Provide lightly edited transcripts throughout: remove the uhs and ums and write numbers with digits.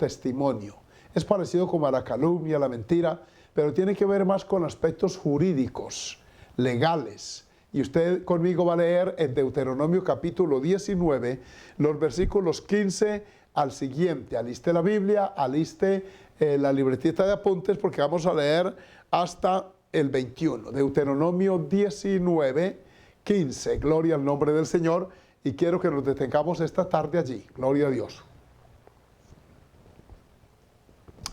testimonio. Es parecido como a la calumnia, a la mentira, pero tiene que ver más con aspectos jurídicos, legales. Y usted conmigo va a leer en Deuteronomio capítulo 19, los versículos 15 al siguiente. Aliste la Biblia, aliste la libretita de apuntes, porque vamos a leer hasta el 21. Deuteronomio 19, 15. Gloria al nombre del Señor. Y quiero que nos detengamos esta tarde allí. Gloria a Dios.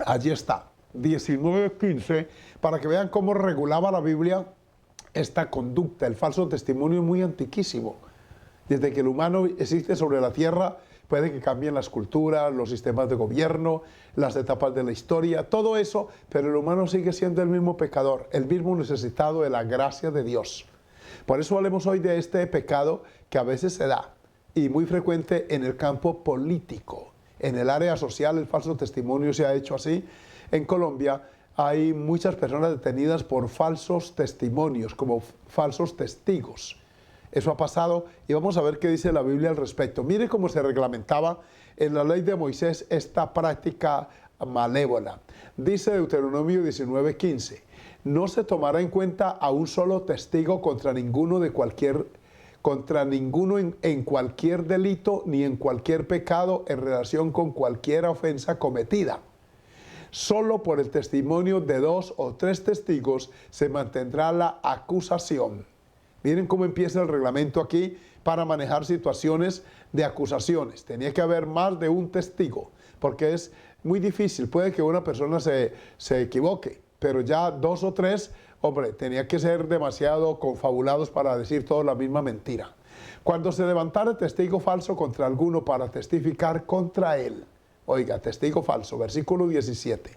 Allí está, 19:15, para que vean cómo regulaba la Biblia esta conducta. El falso testimonio es muy antiquísimo. Desde que el humano existe sobre la tierra, puede que cambien las culturas, los sistemas de gobierno, las etapas de la historia, todo eso, pero el humano sigue siendo el mismo pecador, el mismo necesitado de la gracia de Dios. Por eso hablemos hoy de este pecado que a veces se da, y muy frecuente en el campo político. En el área social el falso testimonio se ha hecho así. En Colombia hay muchas personas detenidas por falsos testimonios, como falsos testigos. Eso ha pasado y vamos a ver qué dice la Biblia al respecto. Mire cómo se reglamentaba en la ley de Moisés esta práctica malévola. Dice Deuteronomio 19:15, no se tomará en cuenta a un solo testigo contra ninguno en cualquier delito ni en cualquier pecado en relación con cualquier ofensa cometida. Solo por el testimonio de 2 o 3 testigos se mantendrá la acusación. Miren cómo empieza el reglamento aquí para manejar situaciones de acusaciones. Tenía que haber más de un testigo, porque es muy difícil. Puede que una persona se equivoque, pero ya 2 o 3, hombre, tenía que ser demasiado confabulados para decir toda la misma mentira. Cuando se levantara testigo falso contra alguno para testificar contra él. Oiga, testigo falso, versículo 17.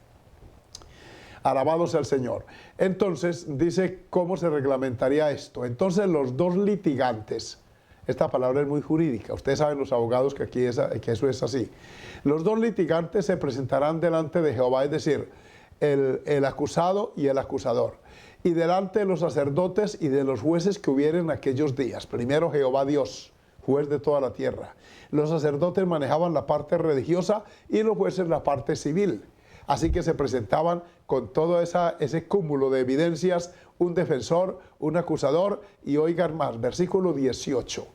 Alabado sea el Señor. Entonces, dice cómo se reglamentaría esto. Entonces, los 2 litigantes, esta palabra es muy jurídica, ustedes saben los abogados que aquí que eso es así. Los 2 litigantes se presentarán delante de Jehová, es decir, el acusado y el acusador, y delante de los sacerdotes y de los jueces que hubieren en aquellos días. Primero Jehová Dios, juez de toda la tierra. Los sacerdotes manejaban la parte religiosa y los jueces la parte civil. Así que se presentaban con todo ese cúmulo de evidencias, un defensor, un acusador, y oigan más, versículo 18.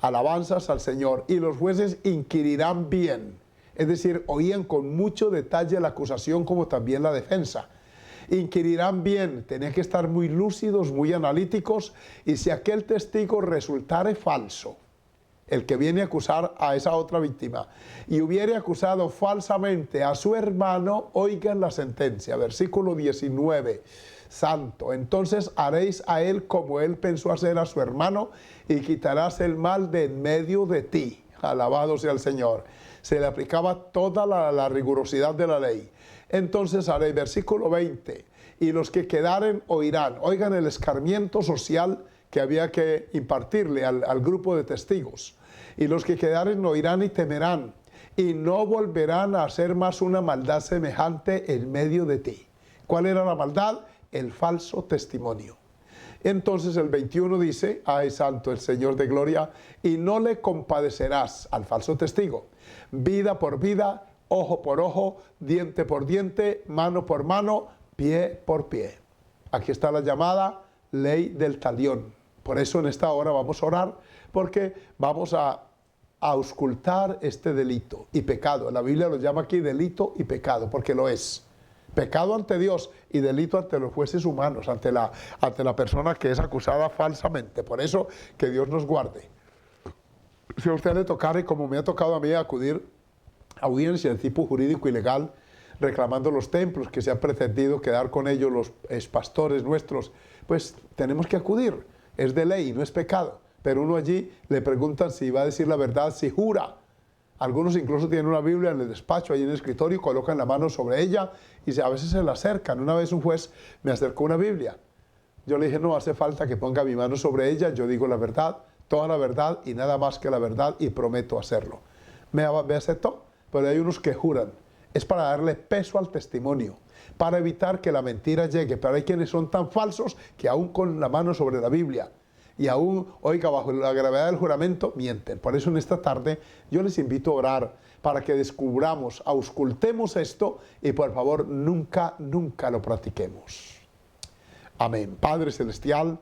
Alabanzas al Señor. Y los jueces inquirirán bien, es decir, oían con mucho detalle la acusación como también la defensa. Inquirirán bien, tenían que estar muy lúcidos, muy analíticos, y si aquel testigo resultare falso, el que viene a acusar a esa otra víctima, y hubiere acusado falsamente a su hermano, oigan la sentencia, versículo 19, santo, entonces haréis a él como él pensó hacer a su hermano, y quitarás el mal de en medio de ti. Alabado sea el Señor. Se le aplicaba toda la rigurosidad de la ley. Entonces haréis, versículo 20, y los que quedaren oirán. Oigan el escarmiento social que había que impartirle al grupo de testigos. Y los que quedaren oirán y temerán, y no volverán a hacer más una maldad semejante en medio de ti. ¿Cuál era la maldad? El falso testimonio. Entonces el 21 dice, ay santo el Señor de gloria, y no le compadecerás al falso testigo, vida por vida, ojo por ojo, diente por diente, mano por mano, pie por pie. Aquí está la llamada ley del talión. Por eso en esta hora vamos a orar, porque vamos a auscultar este delito y pecado. La Biblia lo llama aquí delito y pecado, porque lo es. Pecado ante Dios y delito ante los jueces humanos, ante la persona que es acusada falsamente. Por eso que Dios nos guarde. Si a usted le tocara, y como me ha tocado a mí, acudir a audiencia de tipo jurídico y legal, reclamando los templos que se han pretendido quedar con ellos los pastores nuestros, pues tenemos que acudir. Es de ley, no es pecado. Pero uno allí le preguntan si va a decir la verdad, si jura. Algunos incluso tienen una Biblia en el despacho, ahí en el escritorio, colocan la mano sobre ella y a veces se la acercan. Una vez un juez me acercó una Biblia. Yo le dije, no hace falta que ponga mi mano sobre ella, yo digo la verdad, toda la verdad y nada más que la verdad, y prometo hacerlo. Me aceptó, pero hay unos que juran. Es para darle peso al testimonio, para evitar que la mentira llegue. Pero hay quienes son tan falsos que aún con la mano sobre la Biblia y aún, oiga, bajo la gravedad del juramento, mienten. Por eso en esta tarde yo les invito a orar para que descubramos, auscultemos esto y por favor nunca, nunca lo practiquemos. Amén. Padre Celestial,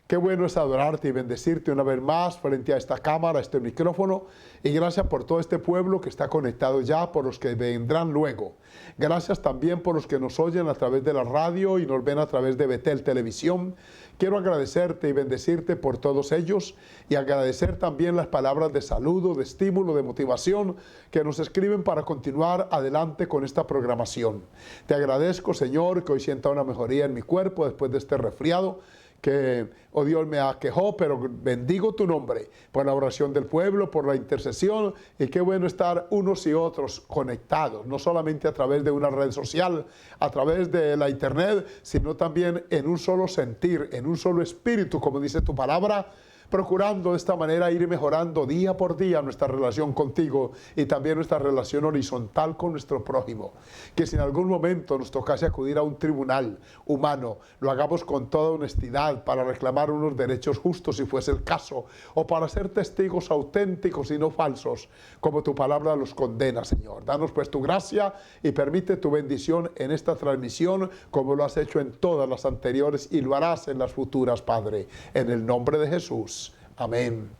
qué bueno es adorarte y bendecirte una vez más frente a esta cámara, a este micrófono. Y gracias por todo este pueblo que está conectado ya, por los que vendrán luego. Gracias también por los que nos oyen a través de la radio y nos ven a través de Betel Televisión. Quiero agradecerte y bendecirte por todos ellos y agradecer también las palabras de saludo, de estímulo, de motivación que nos escriben para continuar adelante con esta programación. Te agradezco, Señor, que hoy sienta una mejoría en mi cuerpo después de este resfriado que, oh Dios, me aquejó, pero bendigo tu nombre por la oración del pueblo, por la intercesión, y qué bueno estar unos y otros conectados, no solamente a través de una red social, a través de la internet, sino también en un solo sentir, en un solo espíritu, como dice tu palabra, procurando de esta manera ir mejorando día por día nuestra relación contigo y también nuestra relación horizontal con nuestro prójimo. Que si en algún momento nos tocase acudir a un tribunal humano, lo hagamos con toda honestidad para reclamar unos derechos justos si fuese el caso, o para ser testigos auténticos y no falsos, como tu palabra los condena, Señor. Danos pues tu gracia y permite tu bendición en esta transmisión, como lo has hecho en todas las anteriores y lo harás en las futuras, Padre, en el nombre de Jesús. Amén.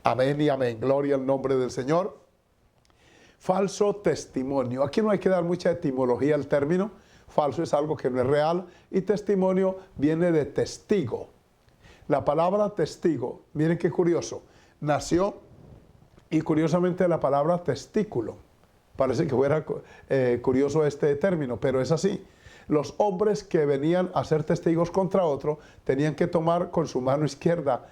Amén y amén. Gloria al nombre del Señor. Falso testimonio. Aquí no hay que dar mucha etimología al término. Falso es algo que no es real y testimonio viene de testigo. La palabra testigo, miren qué curioso, nació y curiosamente la palabra testículo. Parece que fuera curioso este término, pero es así. Los hombres que venían a ser testigos contra otro tenían que tomar con su mano izquierda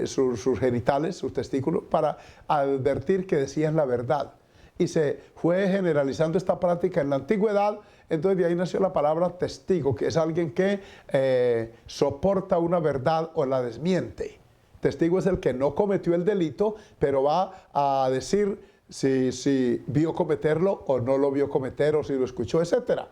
sus genitales, sus testículos, para advertir que decían la verdad. Y se fue generalizando esta práctica en la antigüedad, entonces de ahí nació la palabra testigo, que es alguien que soporta una verdad o la desmiente. Testigo es el que no cometió el delito, pero va a decir si vio cometerlo o no lo vio cometer, o si lo escuchó, etcétera.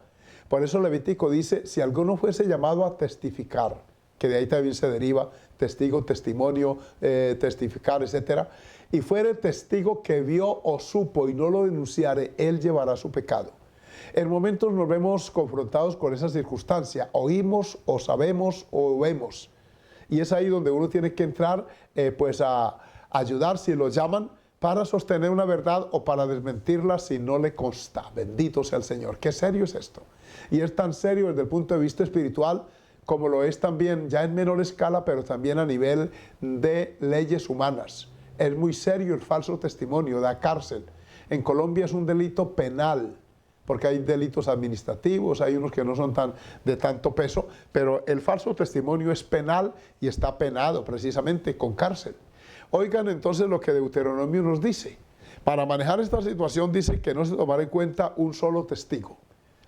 Por eso Levítico dice, si alguno fuese llamado a testificar, que de ahí también se deriva testigo, testimonio, testificar, etcétera, y fuere testigo que vio o supo y no lo denunciare, él llevará su pecado. En momentos nos vemos confrontados con esa circunstancia, oímos o sabemos o vemos, y es ahí donde uno tiene que entrar pues a ayudar si lo llaman, para sostener una verdad o para desmentirla si no le consta. Bendito sea el Señor. Qué serio es esto. Y es tan serio desde el punto de vista espiritual como lo es también ya en menor escala, pero también a nivel de leyes humanas. Es muy serio el falso testimonio, da cárcel. En Colombia es un delito penal, porque hay delitos administrativos, hay unos que no son de tanto peso, pero el falso testimonio es penal y está penado precisamente con cárcel. Oigan entonces lo que Deuteronomio nos dice. Para manejar esta situación dice que no se tomará en cuenta un solo testigo.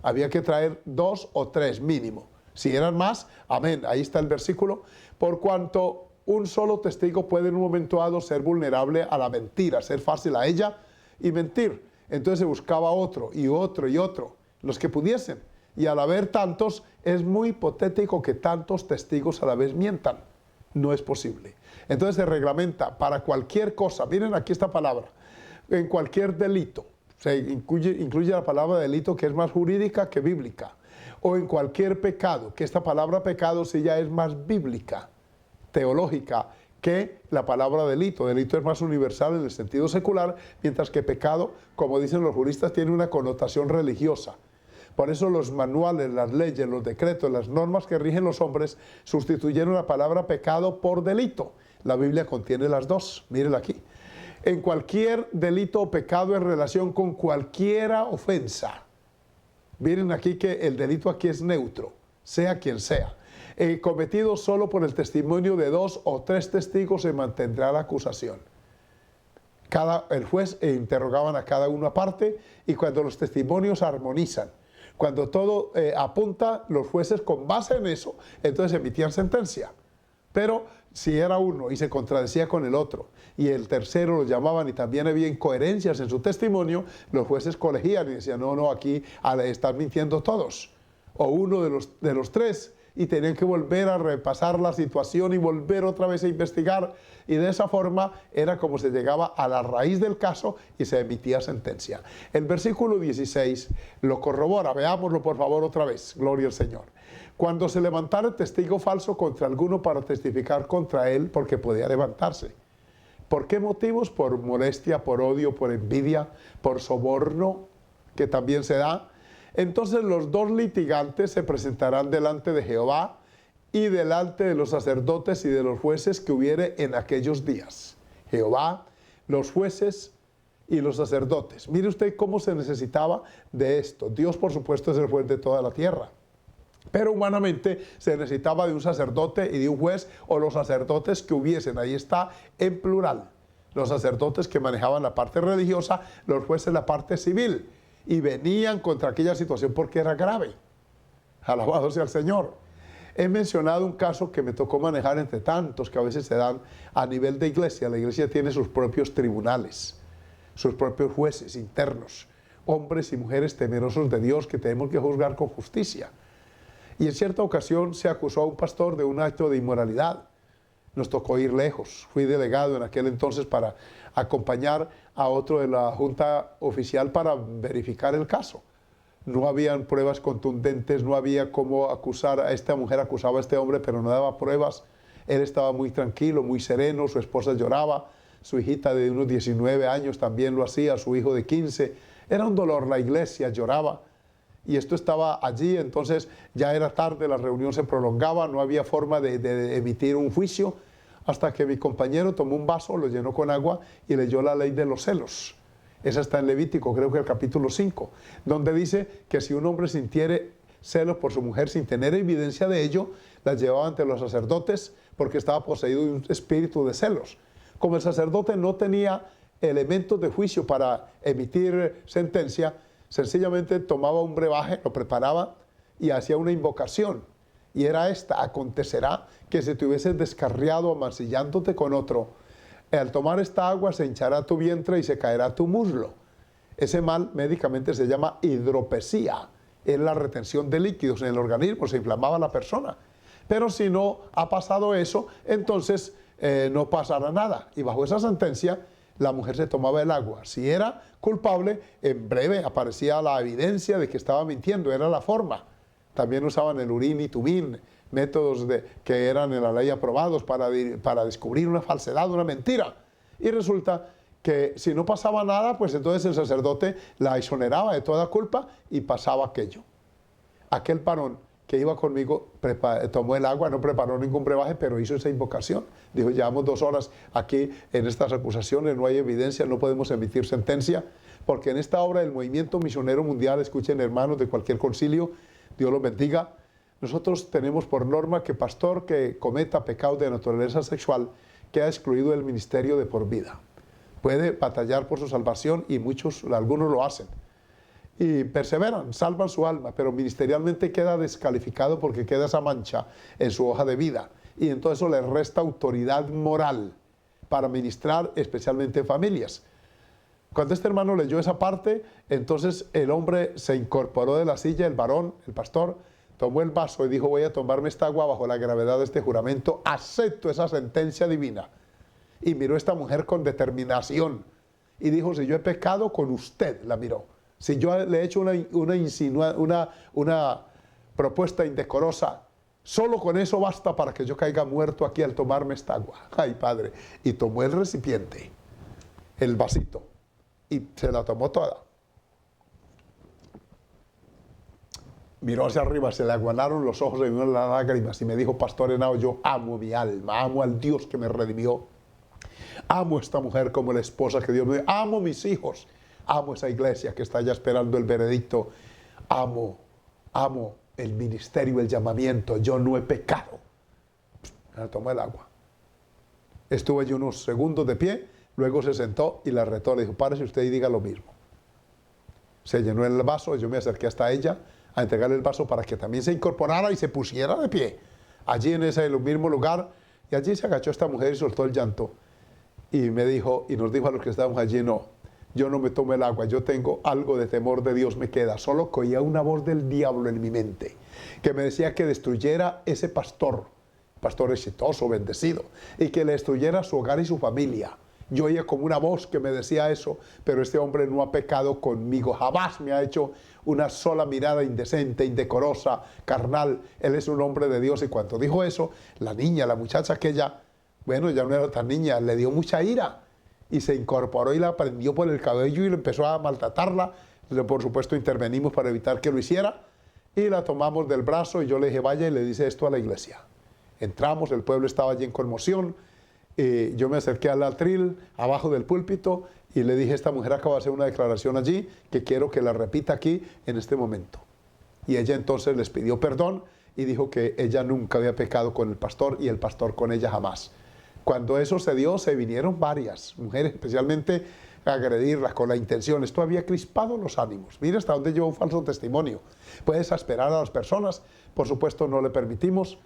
Había que traer 2 o 3 mínimo. Si eran más, amén, ahí está el versículo. Por cuanto un solo testigo puede en un momento dado ser vulnerable a la mentira, ser fácil a ella y mentir. Entonces se buscaba otro y otro y otro, los que pudiesen. Y al haber tantos, es muy hipotético que tantos testigos a la vez mientan. No es posible. Entonces se reglamenta para cualquier cosa, miren aquí esta palabra, en cualquier delito, se incluye la palabra delito que es más jurídica que bíblica, o en cualquier pecado, que esta palabra pecado sí ya es más bíblica, teológica, que la palabra delito. Delito es más universal en el sentido secular, mientras que pecado, como dicen los juristas, tiene una connotación religiosa. Por eso los manuales, las leyes, los decretos, las normas que rigen los hombres sustituyeron la palabra pecado por delito. La Biblia contiene las dos, mírenla aquí. En cualquier delito o pecado en relación con cualquiera ofensa. Miren aquí que el delito aquí es neutro, sea quien sea. Cometido solo por el testimonio de 2 o 3 testigos se mantendrá la acusación. El juez interrogaban a cada uno aparte y cuando los testimonios armonizan, cuando todo apunta, los jueces con base en eso, entonces emitían sentencia. Pero si era uno y se contradecía con el otro y el tercero lo llamaban y también había incoherencias en su testimonio, los jueces colegían y decían, no, aquí están mintiendo todos. O uno de los 3 y tenían que volver a repasar la situación y volver otra vez a investigar, y de esa forma era como se llegaba a la raíz del caso y se emitía sentencia. El versículo 16 lo corrobora, veámoslo por favor otra vez, gloria al Señor. Cuando se levantara testigo falso contra alguno para testificar contra él, porque podía levantarse. ¿Por qué motivos? Por molestia, por odio, por envidia, por soborno, que también se da. Entonces los dos litigantes se presentarán delante de Jehová y delante de los sacerdotes y de los jueces que hubiere en aquellos días. Jehová, los jueces y los sacerdotes. Mire usted cómo se necesitaba de esto. Dios, por supuesto, es el juez de toda la tierra. Pero humanamente se necesitaba de un sacerdote y de un juez, o los sacerdotes que hubiesen. Ahí está en plural. Los sacerdotes que manejaban la parte religiosa, los jueces la parte civil. Y venían contra aquella situación porque era grave. Alabado sea el Señor. He mencionado un caso que me tocó manejar entre tantos que a veces se dan a nivel de iglesia. La iglesia tiene sus propios tribunales, sus propios jueces internos, hombres y mujeres temerosos de Dios que tenemos que juzgar con justicia. Y en cierta ocasión se acusó a un pastor de un acto de inmoralidad. Nos tocó ir lejos. Fui delegado en aquel entonces para acompañar a otro de la junta oficial para verificar el caso. No habían pruebas contundentes, no había cómo acusar a esta mujer, acusaba a este hombre, pero no daba pruebas. Él estaba muy tranquilo, muy sereno, su esposa lloraba, su hijita de unos 19 años también lo hacía, su hijo de 15. Era un dolor, la iglesia lloraba. Y esto estaba allí, entonces ya era tarde, la reunión se prolongaba, no había forma de emitir un juicio, hasta que mi compañero tomó un vaso, lo llenó con agua y leyó la ley de los celos. Esa está en Levítico, creo que el capítulo 5, donde dice que si un hombre sintiere celos por su mujer sin tener evidencia de ello, la llevaba ante los sacerdotes porque estaba poseído de un espíritu de celos. Como el sacerdote no tenía elementos de juicio para emitir sentencia, sencillamente tomaba un brebaje, lo preparaba y hacía una invocación. Y era esta: acontecerá que si te hubieses descarriado amancillándote con otro, al tomar esta agua se hinchará tu vientre y se caerá tu muslo. Ese mal médicamente se llama hidropesía. Es la retención de líquidos en el organismo, se inflamaba la persona. Pero si no ha pasado eso, entonces no pasará nada. Y bajo esa sentencia, la mujer se tomaba el agua. Si era culpable, en breve aparecía la evidencia de que estaba mintiendo, era la forma. También usaban el urín y tubín, métodos que eran en la ley aprobados para descubrir una falsedad, una mentira. Y resulta que si no pasaba nada, pues entonces el sacerdote la exoneraba de toda culpa y pasaba aquello. Aquel varón que iba conmigo tomó el agua, no preparó ningún brebaje, pero hizo esa invocación. Dijo: llevamos 2 horas aquí en estas acusaciones, no hay evidencia, no podemos emitir sentencia, porque en esta obra del movimiento misionero mundial, escuchen hermanos de cualquier concilio, Dios los bendiga, nosotros tenemos por norma que pastor que cometa pecado de naturaleza sexual queda excluido del ministerio de por vida. Puede batallar por su salvación y algunos lo hacen. Y perseveran, salvan su alma, pero ministerialmente queda descalificado porque queda esa mancha en su hoja de vida. Y entonces eso le resta autoridad moral para ministrar, especialmente en familias. Cuando este hermano leyó esa parte, entonces el hombre se incorporó de la silla, el varón, el pastor, tomó el vaso y dijo: voy a tomarme esta agua bajo la gravedad de este juramento, acepto esa sentencia divina. Y miró a esta mujer con determinación y dijo: si yo he pecado, con usted, la miró. Si yo le he hecho una propuesta indecorosa, solo con eso basta para que yo caiga muerto aquí al tomarme esta agua. Ay, Padre. Y tomó el recipiente, el vasito, y se la tomó toda. Miró hacia arriba, se le aguanaron los ojos, le vino las lágrimas y me dijo: Pastor Henao, yo amo mi alma, amo al Dios que me redimió, amo a esta mujer como la esposa que Dios me dio, amo mis hijos, amo esa iglesia que está allá esperando el veredicto, amo el ministerio, el llamamiento, yo no he pecado. Me tomó el agua. Estuvo allí unos segundos de pie, luego se sentó y la retó, le dijo: párese usted y diga lo mismo. Se llenó el vaso, yo me acerqué hasta ella a entregarle el vaso para que también se incorporara y se pusiera de pie, allí en ese mismo lugar, y allí se agachó esta mujer y soltó el llanto, y me dijo, y nos dijo a los que estábamos allí: no, yo no me tomo el agua, yo tengo algo de temor de Dios, me queda. Solo que oía una voz del diablo en mi mente, que me decía que destruyera ese pastor exitoso, bendecido, y que le destruyera su hogar y su familia. Yo oía como una voz que me decía eso, pero este hombre no ha pecado conmigo, jamás me ha hecho una sola mirada indecente, indecorosa, carnal. Él es un hombre de Dios. Y cuando dijo eso, la niña, la muchacha aquella, bueno, ya no era tan niña, le dio mucha ira y se incorporó y la prendió por el cabello y le empezó a maltratarla. Por supuesto intervenimos para evitar que lo hiciera y la tomamos del brazo y yo le dije, vaya y le dice esto a la iglesia. Entramos, el pueblo estaba allí en conmoción. Yo me acerqué al atril, abajo del púlpito, y le dije, esta mujer acaba de hacer una declaración allí que quiero que la repita aquí en este momento. Y ella entonces les pidió perdón y dijo que ella nunca había pecado con el pastor y el pastor con ella jamás. Cuando eso se dio, se vinieron varias mujeres, especialmente a agredirlas con la intención. Esto había crispado los ánimos. Mira hasta dónde lleva un falso testimonio. Puede exasperar a las personas. Por supuesto, no le permitimos.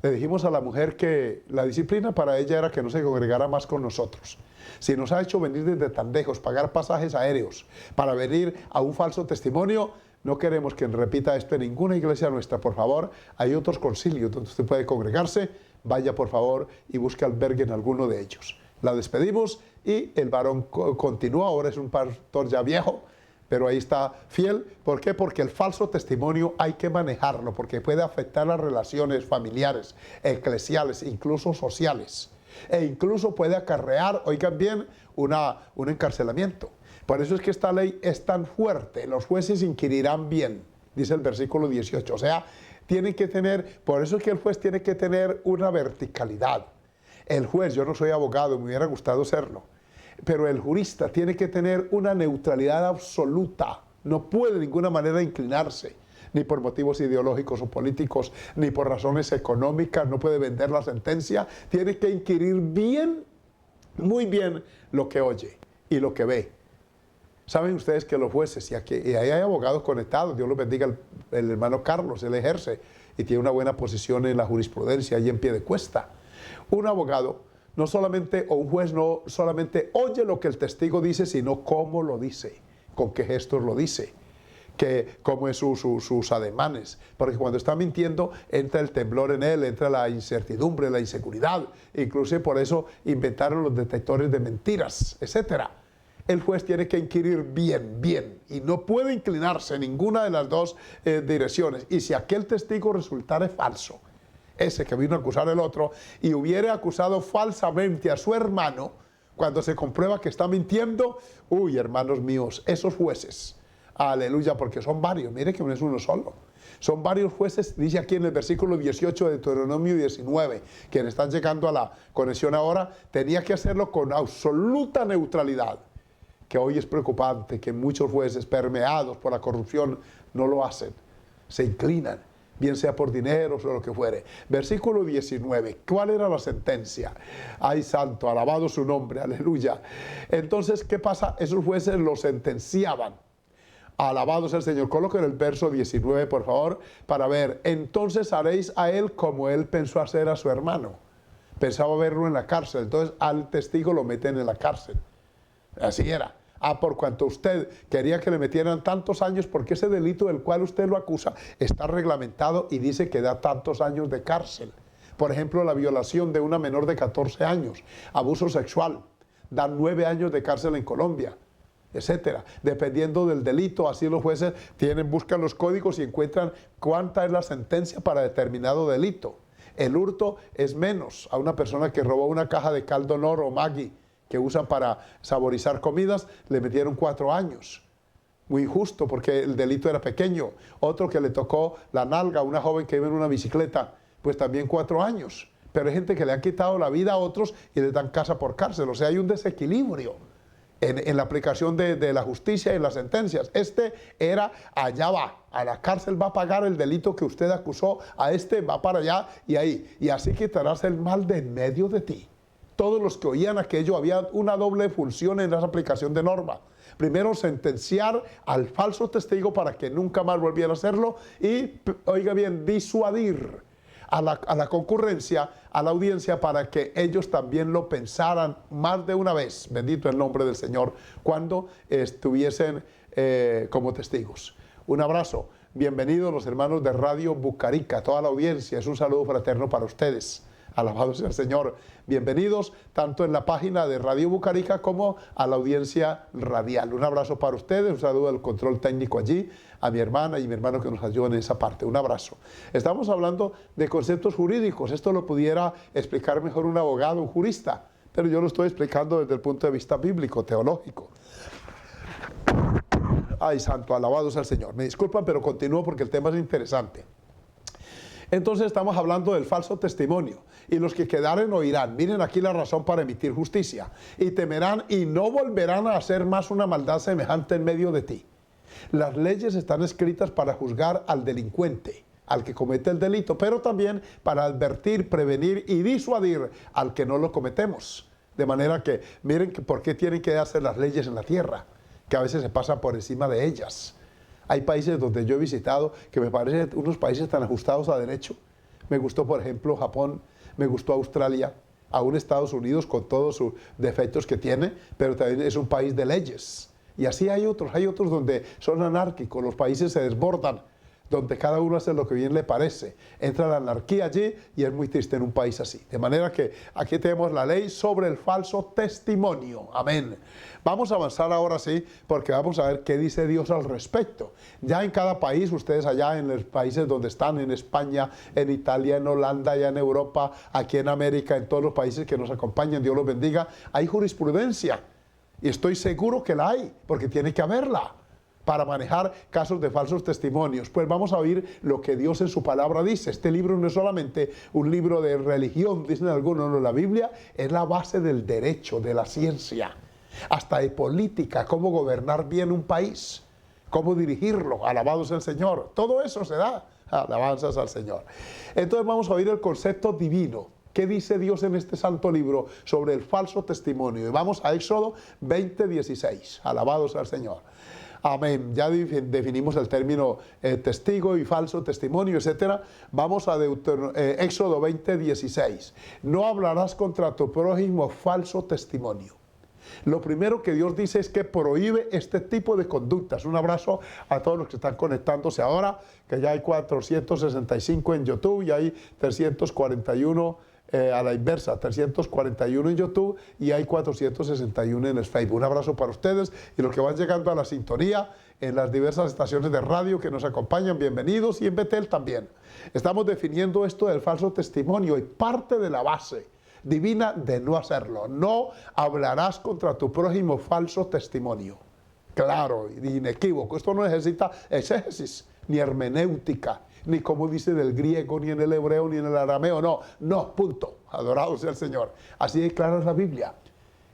Le dijimos a la mujer que la disciplina para ella era que no se congregara más con nosotros. Si nos ha hecho venir desde tan lejos, pagar pasajes aéreos para venir a un falso testimonio, no queremos que repita esto en ninguna iglesia nuestra. Por favor, hay otros concilios donde usted puede congregarse. Vaya por favor y busque albergue en alguno de ellos. La despedimos y el varón continúa. Ahora es un pastor ya viejo, pero ahí está fiel. ¿Por qué? Porque el falso testimonio hay que manejarlo, porque puede afectar las relaciones familiares, eclesiales, incluso sociales. E incluso puede acarrear, oigan bien, un encarcelamiento. Por eso es que esta ley es tan fuerte. Los jueces inquirirán bien, dice el versículo 18. O sea, tienen que tener, por eso es que el juez tiene que tener una verticalidad. El juez, yo no soy abogado, me hubiera gustado serlo, pero el jurista tiene que tener una neutralidad absoluta. No puede de ninguna manera inclinarse, ni por motivos ideológicos o políticos, ni por razones económicas. No puede vender la sentencia. Tiene que inquirir bien, muy bien, lo que oye y lo que ve. Saben ustedes que los jueces, y ahí hay abogados conectados, Dios los bendiga, el hermano Carlos, él ejerce y tiene una buena posición en la jurisprudencia, allí en Piedecuesta. Un abogado, no solamente, o un juez no solamente oye lo que el testigo dice, sino cómo lo dice, con qué gestos lo dice, cómo es sus ademanes. Porque cuando está mintiendo, entra el temblor en él, entra la incertidumbre, la inseguridad. Incluso por eso inventaron los detectores de mentiras, etcétera. El juez tiene que inquirir bien, y no puede inclinarse en ninguna de las dos direcciones. Y si aquel testigo resultara falso, ese que vino a acusar al otro, y hubiera acusado falsamente a su hermano, cuando se comprueba que está mintiendo, uy, hermanos míos, esos jueces, aleluya, porque son varios, mire que no es uno solo. Son varios jueces, dice aquí en el versículo 18 de Deuteronomio 19, quienes están llegando a la conexión ahora, tenía que hacerlo con absoluta neutralidad. Que hoy es preocupante que muchos jueces permeados por la corrupción no lo hacen, se inclinan, bien sea por dinero o lo que fuere. Versículo 19, ¿cuál era la sentencia? Ay, santo, alabado su nombre, aleluya. Entonces, ¿qué pasa? Esos jueces lo sentenciaban. Alabado sea el Señor. Coloquen el verso 19, por favor, para ver. Entonces haréis a él como él pensó hacer a su hermano. Pensaba verlo en la cárcel, entonces al testigo lo meten en la cárcel. Así era. Por cuanto usted quería que le metieran tantos años, porque ese delito del cual usted lo acusa está reglamentado y dice que da tantos años de cárcel. Por ejemplo, la violación de una menor de 14 años, abuso sexual, dan 9 años de cárcel en Colombia, etcétera. Dependiendo del delito, así los jueces buscan los códigos y encuentran cuánta es la sentencia para determinado delito. El hurto es menos. A una persona que robó una caja de caldo Nor o Maggi, que usan para saborizar comidas, le metieron 4 años. Muy injusto, porque el delito era pequeño. Otro que le tocó la nalga a una joven que iba en una bicicleta, pues también 4 años. Pero hay gente que le han quitado la vida a otros y les dan casa por cárcel. O sea, hay un desequilibrio en la aplicación de la justicia y en las sentencias. Allá va, a la cárcel va a pagar el delito que usted acusó, a este va para allá y ahí. Y así quitarás el mal de en medio de ti. Todos los que oían aquello, había una doble función en esa aplicación de norma. Primero, sentenciar al falso testigo para que nunca más volviera a hacerlo y, oiga bien, disuadir a la concurrencia, a la audiencia, para que ellos también lo pensaran más de una vez, bendito el nombre del Señor, cuando estuviesen como testigos. Un abrazo, bienvenidos los hermanos de Radio Bucarica, toda la audiencia, es un saludo fraterno para ustedes. Alabado sea el Señor. Bienvenidos tanto en la página de Radio Bucarica como a la audiencia radial. Un abrazo para ustedes, un saludo al control técnico allí, a mi hermana y mi hermano que nos ayudan en esa parte. Un abrazo. Estamos hablando de conceptos jurídicos. Esto lo pudiera explicar mejor un abogado, un jurista, pero yo lo estoy explicando desde el punto de vista bíblico, teológico. Ay, santo, alabado sea el Señor. Me disculpan, pero continúo porque el tema es interesante. Entonces estamos hablando del falso testimonio. Y los que quedaren oirán. Miren aquí la razón para emitir justicia. Y temerán y no volverán a hacer más una maldad semejante en medio de ti. Las leyes están escritas para juzgar al delincuente, al que comete el delito, pero también para advertir, prevenir y disuadir al que no lo cometemos. De manera que, miren por qué tienen que hacer las leyes en la tierra, que a veces se pasan por encima de ellas. Hay países donde yo he visitado que me parecen unos países tan ajustados a derecho. Me gustó, por ejemplo, Japón, me gustó Australia, aún Estados Unidos con todos sus defectos que tiene, pero también es un país de leyes. Y así hay otros donde son anárquicos, los países se desbordan, donde cada uno hace lo que bien le parece. Entra la anarquía allí y es muy triste en un país así. De manera que aquí tenemos la ley sobre el falso testimonio. Amén. Vamos a avanzar ahora sí, porque vamos a ver qué dice Dios al respecto. Ya en cada país, ustedes allá en los países donde están, en España, en Italia, en Holanda, allá en Europa, aquí en América, en todos los países que nos acompañan, Dios los bendiga, hay jurisprudencia. Y estoy seguro que la hay, porque tiene que haberla, para manejar casos de falsos testimonios. Pues vamos a oír lo que Dios en su palabra dice. Este libro no es solamente un libro de religión, dicen algunos, no, la Biblia es la base del derecho, de la ciencia, hasta de política, cómo gobernar bien un país, cómo dirigirlo, alabado sea el Señor. Todo eso se da, alabanzas al Señor. Entonces vamos a oír el concepto divino. ¿Qué dice Dios en este santo libro sobre el falso testimonio? Y vamos a Éxodo 20:16, alabado sea el Señor. Amén. Ya definimos el término testigo y falso testimonio, etc. Vamos a Éxodo 20:16. No hablarás contra tu prójimo falso testimonio. Lo primero que Dios dice es que prohíbe este tipo de conductas. Un abrazo a todos los que están conectándose ahora, que ya hay 465 en YouTube y hay 341 a la inversa, 341 en YouTube y hay 461 en el Facebook. Un abrazo para ustedes y los que van llegando a la sintonía en las diversas estaciones de radio que nos acompañan, bienvenidos, y en Betel también. Estamos definiendo esto del falso testimonio y parte de la base divina de no hacerlo. No hablarás contra tu prójimo falso testimonio. Claro, inequívoco. Esto no necesita exégesis ni hermenéutica, ni como dice del griego, ni en el hebreo, ni en el arameo, no, punto. Adorado sea el Señor. Así declara la Biblia.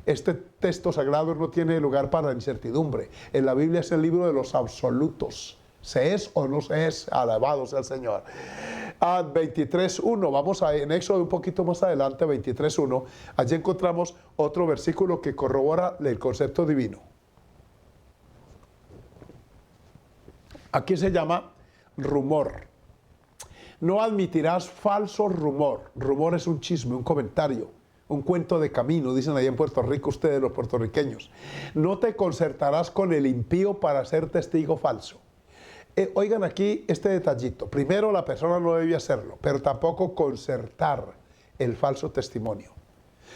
Este texto sagrado no tiene lugar para la incertidumbre. En la Biblia es el libro de los absolutos. ¿Se es o no se es? Alabado sea el Señor. 23.1, vamos en Éxodo un poquito más adelante, 23.1. Allí encontramos otro versículo que corrobora el concepto divino. Aquí se llama rumor. No admitirás falso rumor. Rumor es un chisme, un comentario, un cuento de camino, dicen allá en Puerto Rico ustedes los puertorriqueños. No te concertarás con el impío para ser testigo falso. Oigan aquí este detallito. Primero, la persona no debe hacerlo, pero tampoco concertar el falso testimonio.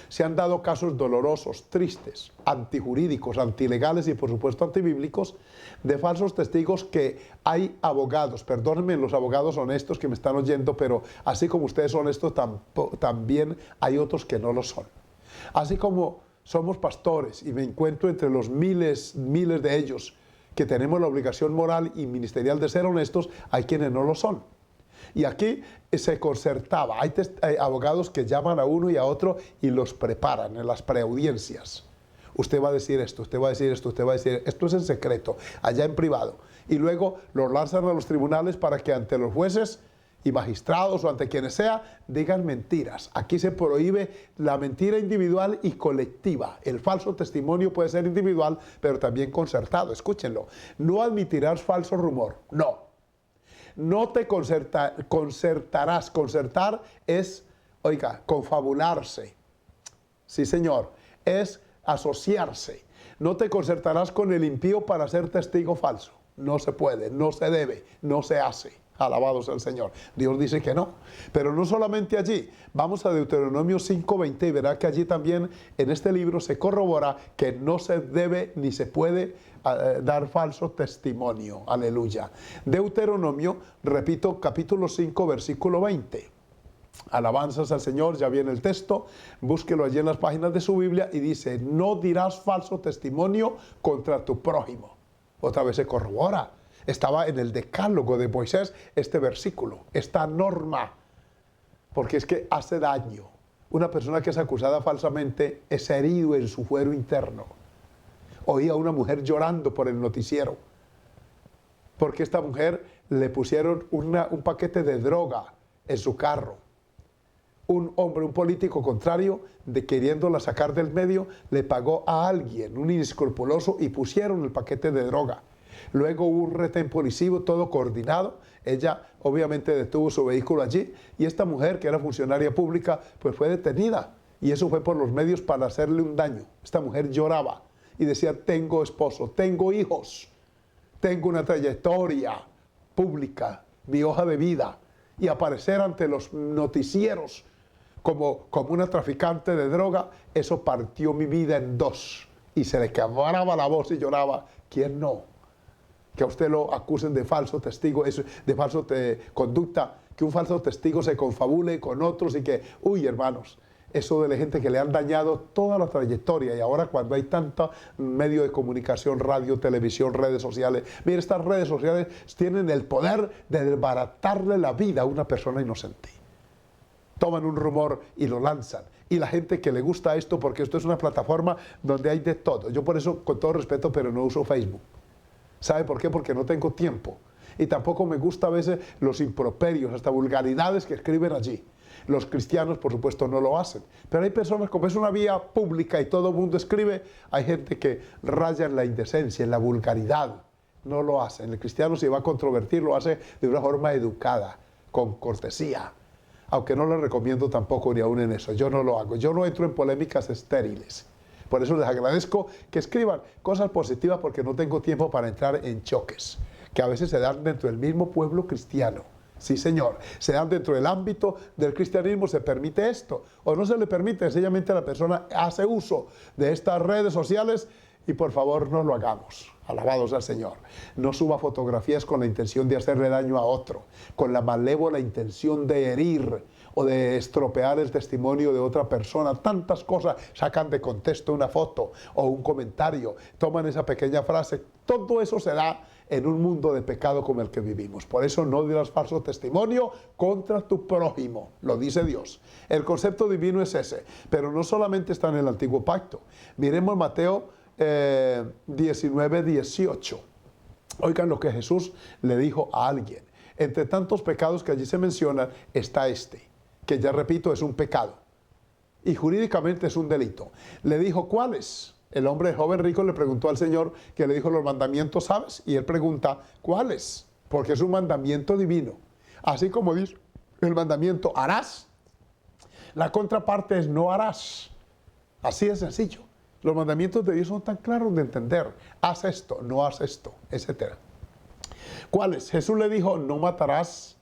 Se han dado casos dolorosos, tristes, antijurídicos, antilegales y por supuesto antibíblicos de falsos testigos que hay abogados, perdónenme los abogados honestos que me están oyendo, pero así como ustedes son honestos, también hay otros que no lo son. Así como somos pastores y me encuentro entre los miles de ellos que tenemos la obligación moral y ministerial de ser honestos, hay quienes no lo son. Y aquí se concertaba, hay abogados que llaman a uno y a otro y los preparan en las preaudiencias. Usted va a decir esto, usted va a decir esto, usted va a decir esto es en secreto, allá en privado. Y luego los lanzan a los tribunales para que ante los jueces y magistrados o ante quienes sea, digan mentiras. Aquí se prohíbe la mentira individual y colectiva. El falso testimonio puede ser individual, pero también concertado. Escúchenlo. No admitirás falso rumor. No. no te concertarás. Concertar es, oiga, confabularse. Sí, señor, es asociarse. No te concertarás con el impío para ser testigo falso. No se puede, no se debe, no se hace. Alabado sea el Señor. Dios dice que no. Pero no solamente allí. Vamos a Deuteronomio 5:20 y verá que allí también en este libro se corrobora que no se debe ni se puede dar falso testimonio. Aleluya. Deuteronomio, repito, capítulo 5, versículo 20. Alabanzas al Señor, ya viene el texto, búsquelo allí en las páginas de su Biblia y dice, no dirás falso testimonio contra tu prójimo. Otra vez se corrobora. Estaba en el decálogo de Moisés este versículo, esta norma, porque es que hace daño. Una persona que es acusada falsamente es herido en su fuero interno. Oí a una mujer llorando por el noticiero, porque esta mujer le pusieron un paquete de droga en su carro. Un hombre, un político contrario, queriéndola sacar del medio, le pagó a alguien, un inescrupuloso, y pusieron el paquete de droga. Luego hubo un retén policivo, todo coordinado. Ella obviamente detuvo su vehículo allí y esta mujer, que era funcionaria pública, pues fue detenida. Y eso fue por los medios para hacerle un daño. Esta mujer lloraba y decía, tengo esposo, tengo hijos, tengo una trayectoria pública, mi hoja de vida. Y aparecer ante los noticieros como una traficante de droga, eso partió mi vida en dos. Y se le quebraba la voz y lloraba. ¿Quién no? Que a usted lo acusen de falso testigo, de falso conducta, que un falso testigo se confabule con otros y que, uy, hermanos, eso de la gente que le han dañado toda la trayectoria. Y ahora cuando hay tanto medio de comunicación, radio, televisión, redes sociales, mire, estas redes sociales tienen el poder de desbaratarle la vida a una persona inocente. Toman un rumor y lo lanzan. Y la gente que le gusta esto, porque esto es una plataforma donde hay de todo. Yo por eso, con todo respeto, pero no uso Facebook. ¿Sabe por qué? Porque no tengo tiempo. Y tampoco me gusta a veces los improperios, hasta vulgaridades que escriben allí. Los cristianos, por supuesto, no lo hacen. Pero hay personas, como es una vía pública y todo el mundo escribe, hay gente que raya en la indecencia, en la vulgaridad. No lo hacen. El cristiano, si va a controvertir, lo hace de una forma educada, con cortesía. Aunque no le recomiendo tampoco ni aún en eso. Yo no lo hago. Yo no entro en polémicas estériles. Por eso les agradezco que escriban cosas positivas, porque no tengo tiempo para entrar en choques que a veces se dan dentro del mismo pueblo cristiano. Sí, señor, se dan dentro del ámbito del cristianismo. ¿Se permite esto? ¿O no se le permite? Sencillamente la persona hace uso de estas redes sociales y por favor no lo hagamos. Alabados al Señor. No suba fotografías con la intención de hacerle daño a otro, con la malévola intención de herir o de estropear el testimonio de otra persona. Tantas cosas sacan de contexto una foto o un comentario, toman esa pequeña frase. Todo eso se da en un mundo de pecado como el que vivimos. Por eso no dirás falso testimonio contra tu prójimo, lo dice Dios. El concepto divino es ese, pero no solamente está en el Antiguo Pacto. Miremos Mateo 19:18. Oigan lo que Jesús le dijo a alguien. Entre tantos pecados que allí se mencionan está este, que ya repito es un pecado y jurídicamente es un delito. Le dijo, ¿cuáles? El hombre joven rico le preguntó al Señor, que le dijo los mandamientos, ¿sabes? Y él pregunta, ¿cuáles? Porque es un mandamiento divino. Así como dice el mandamiento, harás. La contraparte es no harás. Así de sencillo. Los mandamientos de Dios son tan claros de entender. Haz esto, no haz esto, etc. ¿Cuáles? Jesús le dijo, no matarás,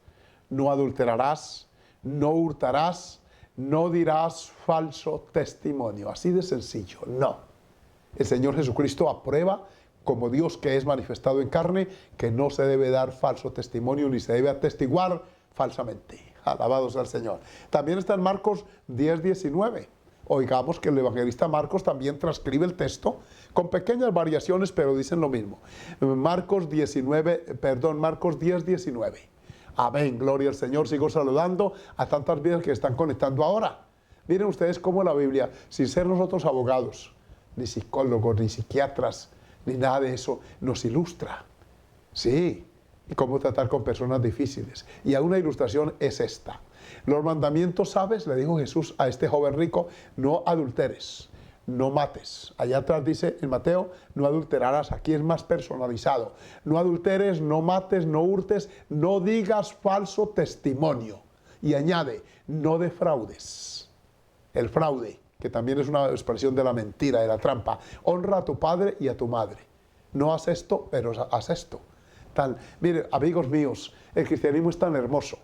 no adulterarás, no hurtarás, no dirás falso testimonio. Así de sencillo, no. El Señor Jesucristo aprueba, como Dios que es manifestado en carne, que no se debe dar falso testimonio ni se debe atestiguar falsamente. Alabados al Señor. También está en Marcos 10:19. Oigamos que el evangelista Marcos también transcribe el texto con pequeñas variaciones, pero dicen lo mismo. Marcos 10:19. Amén, gloria al Señor. Sigo saludando a tantas vidas que están conectando ahora. Miren ustedes cómo la Biblia, sin ser nosotros abogados, ni psicólogos, ni psiquiatras, ni nada de eso, nos ilustra. Sí, y cómo tratar con personas difíciles. Y a una ilustración es esta. Los mandamientos, ¿sabes? Le dijo Jesús a este joven rico, no adulteres, no mates. Allá atrás dice en Mateo, no adulterarás. Aquí es más personalizado. No adulteres, no mates, no hurtes, no digas falso testimonio. Y añade, no defraudes. El fraude, que también es una expresión de la mentira, de la trampa. Honra a tu padre y a tu madre. No haz esto, pero haz esto. Miren, amigos míos, el cristianismo es tan hermoso.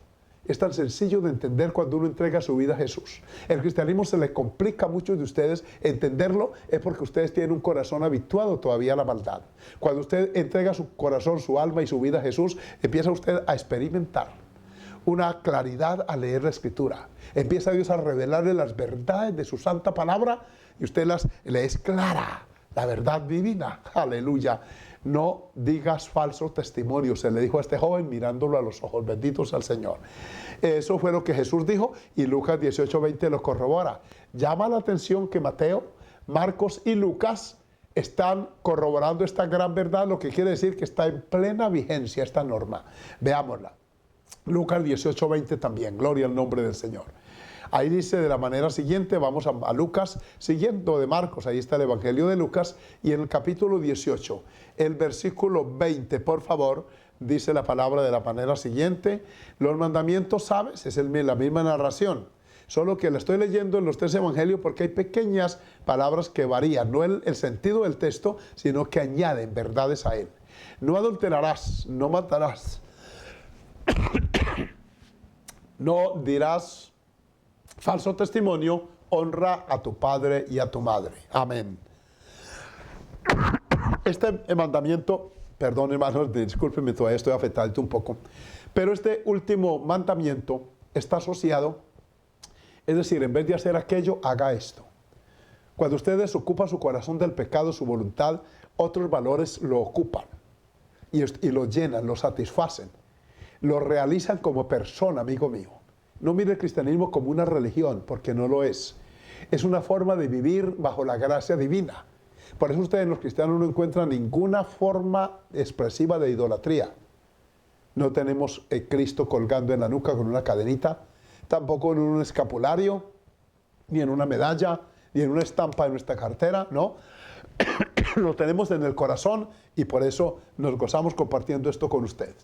Es tan sencillo de entender cuando uno entrega su vida a Jesús. El cristianismo se le complica a muchos de ustedes entenderlo, es porque ustedes tienen un corazón habituado todavía a la maldad. Cuando usted entrega su corazón, su alma y su vida a Jesús, empieza usted a experimentar una claridad al leer la Escritura. Empieza Dios a revelarle las verdades de su santa palabra y usted le es clara, la verdad divina. Aleluya. No digas falso testimonio, se le dijo a este joven mirándolo a los ojos. Benditos al Señor. Eso fue lo que Jesús dijo y Lucas 18:20 lo corrobora. Llama la atención que Mateo, Marcos y Lucas están corroborando esta gran verdad, lo que quiere decir que está en plena vigencia esta norma. Veámosla. Lucas 18:20 también, gloria al nombre del Señor. Ahí dice de la manera siguiente, vamos a Lucas, siguiendo de Marcos, ahí está el Evangelio de Lucas, y en el capítulo 18, el versículo 20, por favor, dice la palabra de la manera siguiente. Los mandamientos, ¿sabes? Es la misma narración, solo que la estoy leyendo en los tres evangelios porque hay pequeñas palabras que varían, no el sentido del texto, sino que añaden verdades a él. No adulterarás, no matarás, no dirás falso testimonio, honra a tu padre y a tu madre. Amén. Este mandamiento, perdón hermanos, discúlpenme, todavía estoy afectado un poco, pero este último mandamiento está asociado, es decir, en vez de hacer aquello, haga esto. Cuando usted desocupa su corazón del pecado, su voluntad, otros valores lo ocupan y lo llenan, lo satisfacen, lo realizan como persona, amigo mío. No mire el cristianismo como una religión, porque no lo es. Es una forma de vivir bajo la gracia divina. Por eso ustedes los cristianos no encuentran ninguna forma expresiva de idolatría. No tenemos Cristo colgando en la nuca con una cadenita, tampoco en un escapulario, ni en una medalla, ni en una estampa en nuestra cartera, ¿no? Lo tenemos en el corazón y por eso nos gozamos compartiendo esto con ustedes.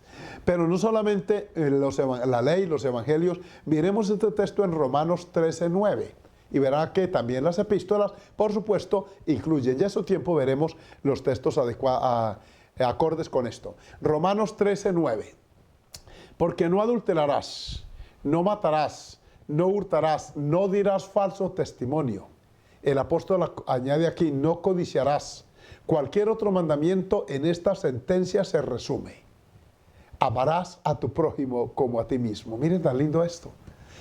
Pero no solamente la ley, los evangelios, miremos este texto en Romanos 13:9 y verá que también las epístolas, por supuesto, incluyen. Ya a su tiempo veremos los textos acordes con esto. Romanos 13:9. Porque no adulterarás, no matarás, no hurtarás, no dirás falso testimonio. El apóstol añade aquí, no codiciarás. Cualquier otro mandamiento en esta sentencia se resume. Amarás a tu prójimo como a ti mismo. Miren tan lindo esto.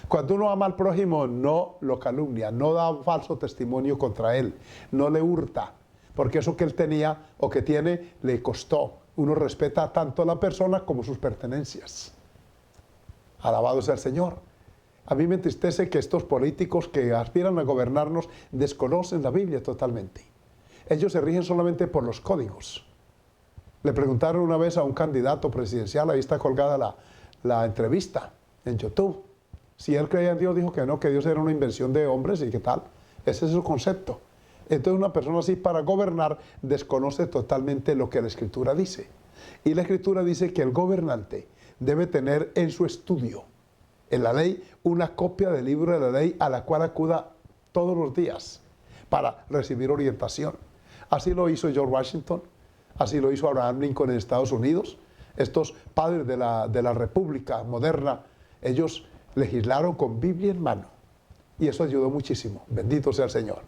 Cuando uno ama al prójimo, no lo calumnia, no da falso testimonio contra él, no le hurta, porque eso que él tenía o que tiene le costó. Uno respeta tanto a la persona como sus pertenencias. Alabado sea el Señor. A mí me entristece que estos políticos que aspiran a gobernarnos desconocen la Biblia totalmente. Ellos se rigen solamente por los códigos. Le preguntaron una vez a un candidato presidencial, ahí está colgada la entrevista en YouTube, si él creía en Dios. Dijo que no, que Dios era una invención de hombres y qué tal. Ese es su concepto. Entonces una persona así para gobernar desconoce totalmente lo que la Escritura dice. Y la Escritura dice que el gobernante debe tener en su estudio, en la ley, una copia del libro de la ley a la cual acuda todos los días para recibir orientación. Así lo hizo George Washington, así lo hizo Abraham Lincoln en Estados Unidos. Estos padres de la República moderna, ellos legislaron con Biblia en mano. Y eso ayudó muchísimo. Bendito sea el Señor.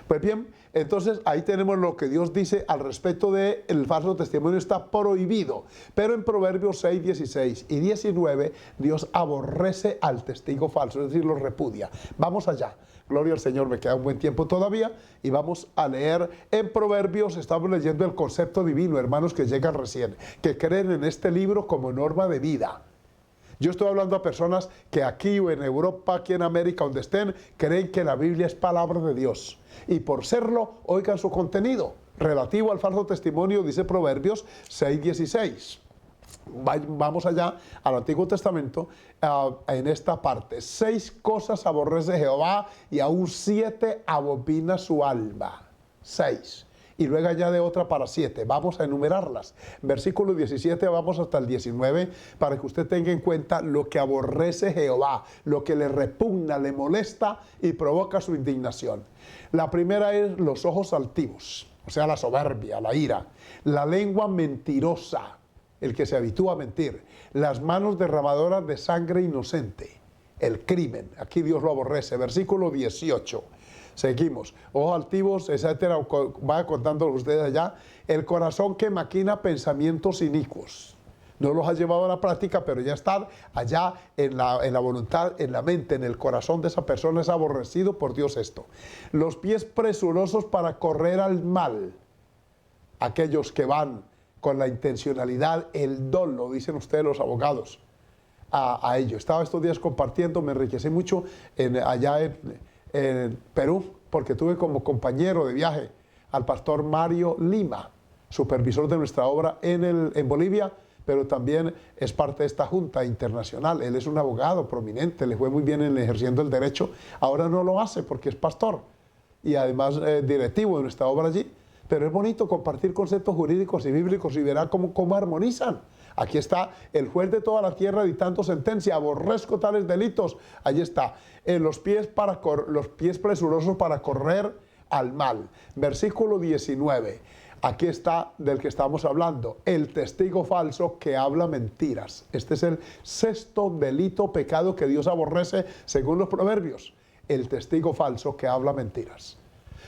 Pues bien, entonces ahí tenemos lo que Dios dice al respecto del falso testimonio. Está prohibido. Pero en Proverbios 6, 16 y 19, Dios aborrece al testigo falso, es decir, lo repudia. Vamos allá. Gloria al Señor, me queda un buen tiempo todavía. Y vamos a leer en Proverbios, estamos leyendo el concepto divino, hermanos que llegan recién, que creen en este libro como norma de vida. Yo estoy hablando a personas que aquí o en Europa, aquí en América, donde estén, creen que la Biblia es palabra de Dios. Y por serlo, oigan su contenido relativo al falso testimonio, dice Proverbios 6:16. Vamos allá al Antiguo Testamento, en esta parte. 6 cosas aborrece Jehová y aún 7 abomina su alma. 6. Y luego añade otra para 7. Vamos a enumerarlas. Versículo 17, vamos hasta el 19, para que usted tenga en cuenta lo que aborrece Jehová, lo que le repugna, le molesta y provoca su indignación. La primera es los ojos altivos, o sea, la soberbia, la ira. La lengua mentirosa, el que se habitúa a mentir. Las manos derramadoras de sangre inocente, el crimen. Aquí Dios lo aborrece. Versículo 18. Seguimos. Ojos altivos, etcétera. Vaya contando ustedes allá. El corazón que maquina pensamientos inicuos. No los ha llevado a la práctica, pero ya está allá en la voluntad, en la mente, en el corazón de esa persona. Es aborrecido por Dios esto. Los pies presurosos para correr al mal. Aquellos que van con la intencionalidad, el dolo, dicen ustedes los abogados, a ello. Estaba estos días compartiendo, me enriquecí mucho allá en Perú, porque tuve como compañero de viaje al pastor Mario Lima, supervisor de nuestra obra en Bolivia, pero también es parte de esta junta internacional. Él es un abogado prominente, le fue muy bien ejerciendo el derecho. Ahora no lo hace porque es pastor y además directivo de nuestra obra allí. Pero es bonito compartir conceptos jurídicos y bíblicos y verá cómo armonizan. Aquí está el juez de toda la tierra dictando sentencia, aborrezco tales delitos. Allí está, los pies presurosos para correr al mal. Versículo 19, aquí está del que estamos hablando, el testigo falso que habla mentiras. Este es el sexto delito, pecado que Dios aborrece según los proverbios. El testigo falso que habla mentiras.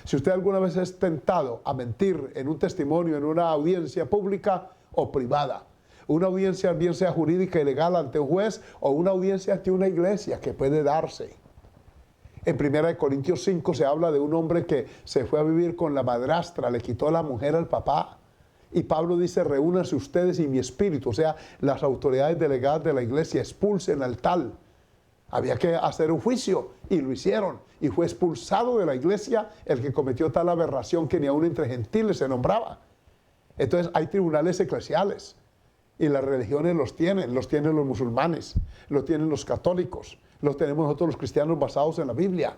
Si usted alguna vez es tentado a mentir en un testimonio, en una audiencia pública o privada, una audiencia bien sea jurídica y legal ante un juez o una audiencia ante una iglesia que puede darse. En 1 Corintios 5 se habla de un hombre que se fue a vivir con la madrastra, le quitó la mujer al papá. Y Pablo dice, reúnanse ustedes y mi espíritu, o sea, las autoridades delegadas de la iglesia, expulsen al tal. Había que hacer un juicio y lo hicieron. Y fue expulsado de la iglesia el que cometió tal aberración que ni aún entre gentiles se nombraba. Entonces hay tribunales eclesiales y las religiones los tienen los musulmanes, los tienen los católicos, los tenemos nosotros los cristianos basados en la Biblia.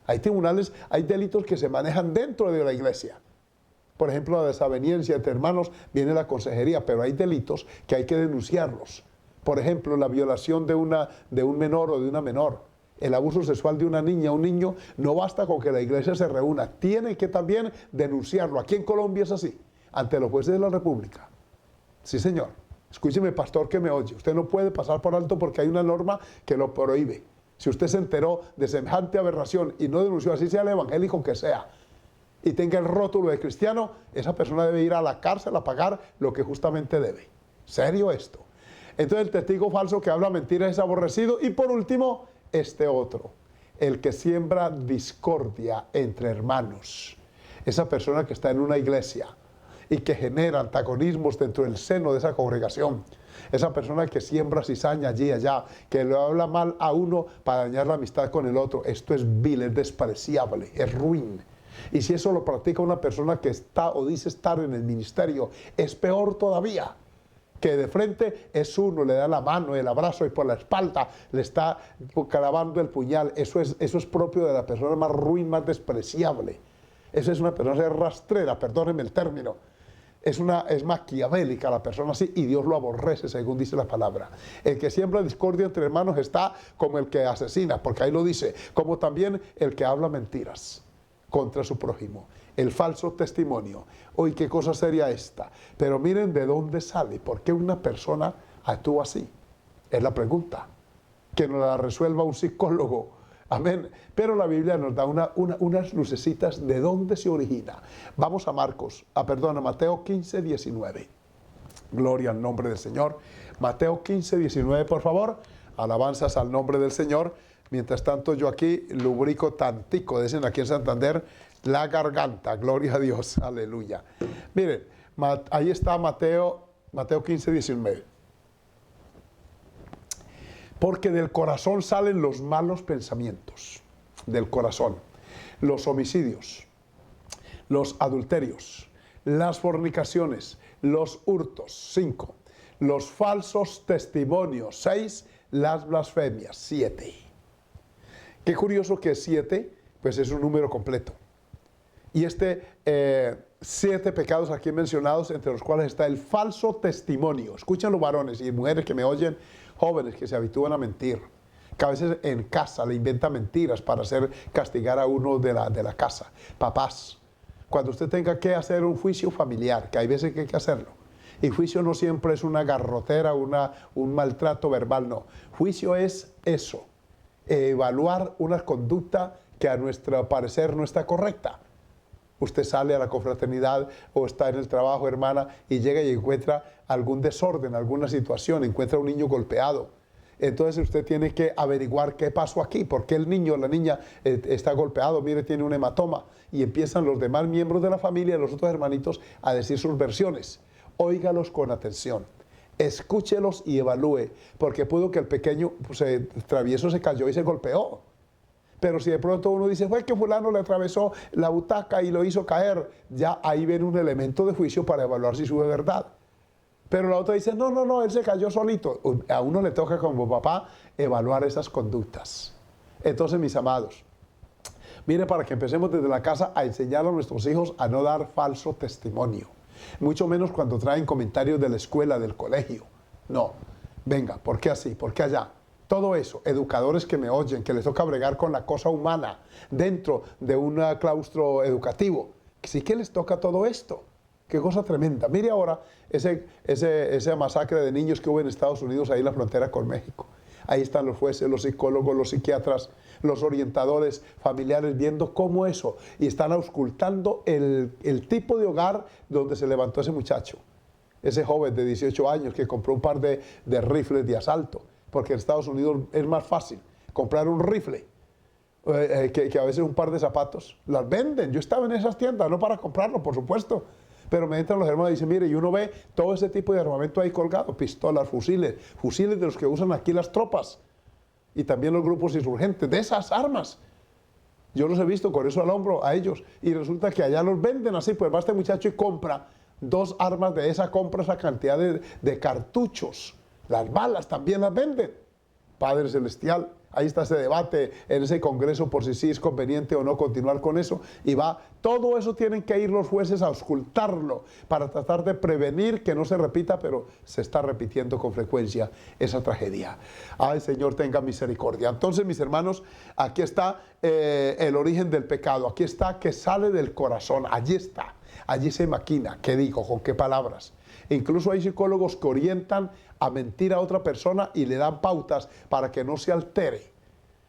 Hay tribunales, hay delitos que se manejan dentro de la iglesia. Por ejemplo, la desaveniencia entre hermanos viene la consejería, pero hay delitos que hay que denunciarlos. Por ejemplo, la violación de un menor o de una menor, el abuso sexual de una niña o un niño, no basta con que la iglesia se reúna, tiene que también denunciarlo. Aquí en Colombia es así, ante los jueces de la República. Sí, señor. Escúcheme, pastor que me oye, usted no puede pasar por alto porque hay una norma que lo prohíbe. Si usted se enteró de semejante aberración y no denunció, así sea el evangélico que sea, y tenga el rótulo de cristiano, esa persona debe ir a la cárcel a pagar lo que justamente debe. ¿Serio esto? Entonces el testigo falso que habla mentiras es aborrecido. Y por último, este otro, el que siembra discordia entre hermanos. Esa persona que está en una iglesia y que genera antagonismos dentro del seno de esa congregación. Esa persona que siembra cizaña allí y allá, que le habla mal a uno para dañar la amistad con el otro. Esto es vil, es despreciable, es ruin. Y si eso lo practica una persona que está o dice estar en el ministerio, es peor todavía. Que de frente es uno, le da la mano, el abrazo y por la espalda le está clavando el puñal. Eso es propio de la persona más ruin, más despreciable. Esa es una persona rastrera, perdónenme el término. Es maquiavélica la persona así y Dios lo aborrece, según dice la palabra. El que siembra discordia entre hermanos está como el que asesina, porque ahí lo dice, como también el que habla mentiras contra su prójimo. El falso testimonio. Uy, qué cosa sería esta. Pero miren de dónde sale. ¿Por qué una persona actúa así? Es la pregunta. Que nos la resuelva un psicólogo. Amén. Pero la Biblia nos da unas lucecitas de dónde se origina. Vamos a Mateo 15, 19. Gloria al nombre del Señor. Mateo 15, 19, por favor. Alabanzas al nombre del Señor. Mientras tanto, yo aquí lubrico tantico, dicen aquí en Santander, la garganta. Gloria a Dios. Aleluya. Miren, ahí está Mateo 15, 19. Porque del corazón salen los malos pensamientos. Del corazón. Los homicidios, los adulterios, las fornicaciones, los hurtos. 5. Los falsos testimonios. 6. Las blasfemias. 7. Qué curioso que 7, pues es un número completo. Y 7 pecados aquí mencionados, entre los cuales está el falso testimonio. Escuchen los varones y mujeres que me oyen, jóvenes que se habitúan a mentir, que a veces en casa le inventan mentiras para hacer castigar a uno de la casa. Papás, cuando usted tenga que hacer un juicio familiar, que hay veces que hay que hacerlo, y juicio no siempre es una garrotera, un maltrato verbal, no. Juicio es eso, evaluar una conducta que a nuestro parecer no está correcta. Usted sale a la confraternidad o está en el trabajo, hermana, y llega y encuentra algún desorden, alguna situación, encuentra un niño golpeado. Entonces usted tiene que averiguar qué pasó aquí, por qué el niño o la niña está golpeado, mire, tiene un hematoma. Y empiezan los demás miembros de la familia, los otros hermanitos, a decir sus versiones. Óigalos con atención, escúchelos y evalúe, porque pudo que el pequeño travieso se cayó y se golpeó. Pero si de pronto uno dice, fue que fulano le atravesó la butaca y lo hizo caer, ya ahí viene un elemento de juicio para evaluar si sube verdad. Pero la otra dice, no, él se cayó solito. A uno le toca como papá evaluar esas conductas. Entonces, mis amados, mire, para que empecemos desde la casa a enseñar a nuestros hijos a no dar falso testimonio. Mucho menos cuando traen comentarios de la escuela, del colegio. No, venga, ¿por qué así? ¿Por qué allá? Todo eso, educadores que me oyen, que les toca bregar con la cosa humana dentro de un claustro educativo, sí que les toca todo esto. Qué cosa tremenda. Mire ahora esa masacre de niños que hubo en Estados Unidos, ahí en la frontera con México. Ahí están los jueces, los psicólogos, los psiquiatras, los orientadores familiares viendo cómo eso, y están auscultando el tipo de hogar donde se levantó ese muchacho, ese joven de 18 años que compró un par de rifles de asalto, porque en Estados Unidos es más fácil comprar un rifle que a veces un par de zapatos. Las venden, yo estaba en esas tiendas, no para comprarlo, por supuesto, pero me entran los hermanos y dicen, mire, y uno ve todo ese tipo de armamento ahí colgado, pistolas, fusiles de los que usan aquí las tropas, y también los grupos insurgentes, de esas armas. Yo los he visto con eso al hombro a ellos, y resulta que allá los venden así, pues va este muchacho y compra 2 armas de esa, compra esa cantidad de cartuchos. Las balas también las venden. Padre Celestial, ahí está ese debate en ese congreso por si sí es conveniente o no continuar con eso, y va, todo eso tienen que ir los jueces a auscultarlo para tratar de prevenir que no se repita, pero se está repitiendo con frecuencia esa tragedia. Ay, Señor, tenga misericordia. Entonces, mis hermanos, aquí está el origen del pecado, aquí está que sale del corazón, allí está, allí se maquina, ¿qué digo? ¿Con qué palabras? Incluso hay psicólogos que orientan a mentir a otra persona y le dan pautas para que no se altere,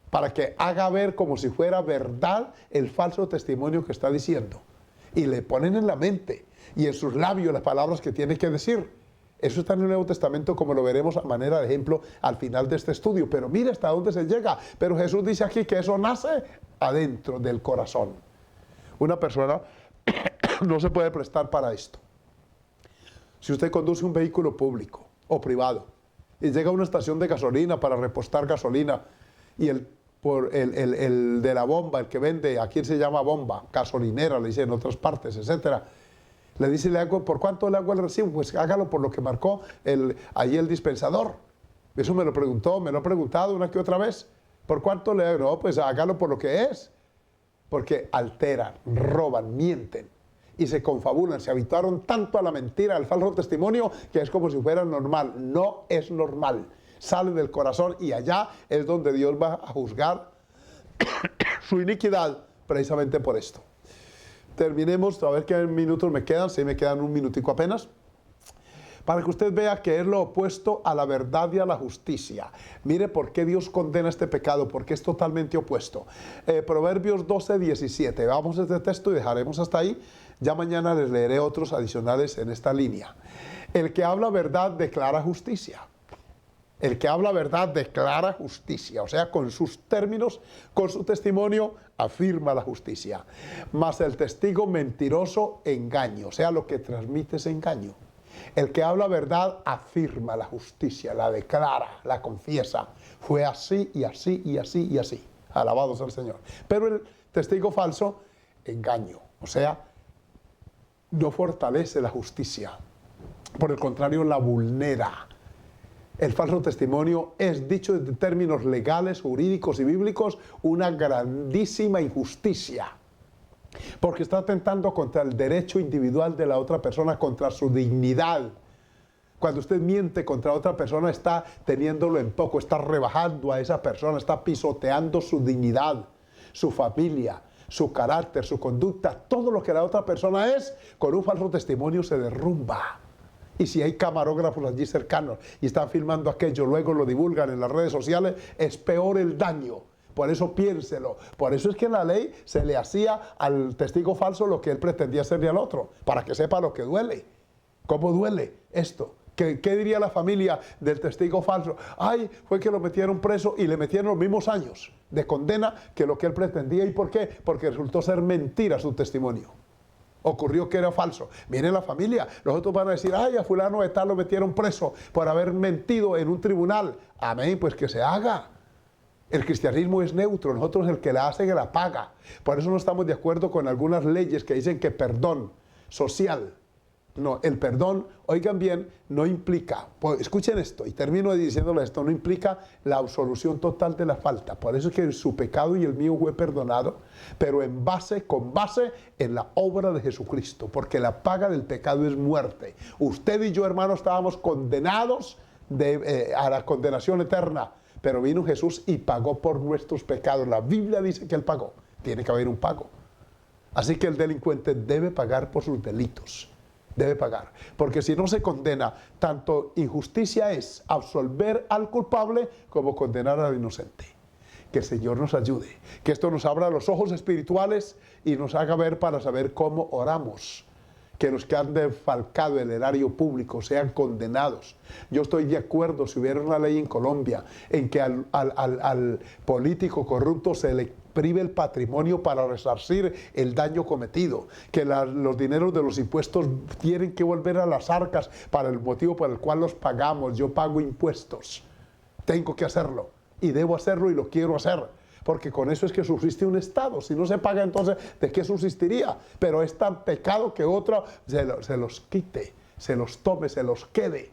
para que haga ver como si fuera verdad el falso testimonio que está diciendo. Y le ponen en la mente y en sus labios las palabras que tiene que decir. Eso está en el Nuevo Testamento, como lo veremos a manera de ejemplo al final de este estudio. Pero mira hasta dónde se llega. Pero Jesús dice aquí que eso nace adentro del corazón. Una persona no se puede prestar para esto. Si usted conduce un vehículo público o privado y llega a una estación de gasolina para repostar gasolina y el de la bomba, el que vende, aquí se llama bomba, gasolinera, le dice en otras partes, etcétera, le dice, ¿por cuánto le hago el recibo? Pues hágalo por lo que marcó allí el dispensador. Eso me lo he preguntado una que otra vez. ¿Por cuánto le hago? No, pues hágalo por lo que es. Porque alteran, roban, mienten y se confabulan, se habituaron tanto a la mentira, al falso testimonio, que es como si fuera normal. No es normal. Sale del corazón y allá es donde Dios va a juzgar su iniquidad, precisamente por esto. Terminemos, a ver qué minutos me quedan, si me quedan un minutico apenas, para que usted vea que es lo opuesto a la verdad y a la justicia. Mire por qué Dios condena este pecado, porque es totalmente opuesto. Proverbios 12:17. Vamos a este texto y dejaremos hasta ahí. Ya mañana les leeré otros adicionales en esta línea. El que habla verdad declara justicia. El que habla verdad declara justicia, o sea, con sus términos, con su testimonio, afirma la justicia. Mas el testigo mentiroso, engaño, o sea, lo que transmite es engaño. El que habla verdad afirma la justicia, la declara, la confiesa. Fue así y así y así y así. Alabado sea el Señor. Pero el testigo falso, engaño, o sea, no fortalece la justicia. Por el contrario, la vulnera. El falso testimonio es, dicho en términos legales, jurídicos y bíblicos, una grandísima injusticia. Porque está atentando contra el derecho individual de la otra persona, contra su dignidad. Cuando usted miente contra otra persona, está teniéndolo en poco, está rebajando a esa persona, está pisoteando su dignidad, su familia, su carácter, su conducta, todo lo que la otra persona es, con un falso testimonio se derrumba. Y si hay camarógrafos allí cercanos y están filmando aquello, luego lo divulgan en las redes sociales, es peor el daño. Por eso piénselo. Por eso es que en la ley se le hacía al testigo falso lo que él pretendía hacerle al otro, para que sepa lo que duele. ¿Cómo duele esto? ¿Qué diría la familia del testigo falso? Ay, fue que lo metieron preso y le metieron los mismos años de condena que lo que él pretendía. ¿Y por qué? Porque resultó ser mentira su testimonio. Ocurrió que era falso. Miren la familia, los otros van a decir, ay, a fulano de tal lo metieron preso por haber mentido en un tribunal. Amén, pues que se haga. El cristianismo es neutro, nosotros el que la hace que la paga. Por eso no estamos de acuerdo con algunas leyes que dicen que perdón social. No, el perdón, oigan bien, no implica, escuchen esto y termino diciéndole esto, no implica la absolución total de la falta. Por eso es que su pecado y el mío fue perdonado, pero con base en la obra de Jesucristo, porque la paga del pecado es muerte. Usted y yo, hermanos, estábamos condenados a la condenación eterna, pero vino Jesús y pagó por nuestros pecados. La Biblia dice que Él pagó, tiene que haber un pago. Así que el delincuente debe pagar por sus delitos. Debe pagar, porque si no se condena, tanto injusticia es absolver al culpable como condenar al inocente. Que el Señor nos ayude, que esto nos abra los ojos espirituales y nos haga ver para saber cómo oramos. Que los que han defalcado el erario público sean condenados. Yo estoy de acuerdo si hubiera una ley en Colombia en que al político corrupto se le prive el patrimonio para resarcir el daño cometido, que los dineros de los impuestos tienen que volver a las arcas para el motivo por el cual los pagamos. Yo pago impuestos, tengo que hacerlo y debo hacerlo y lo quiero hacer, porque con eso es que subsiste un Estado. Si no se paga, entonces, ¿de qué subsistiría? Pero es tan pecado que otro se los quite, se los tome, se los quede.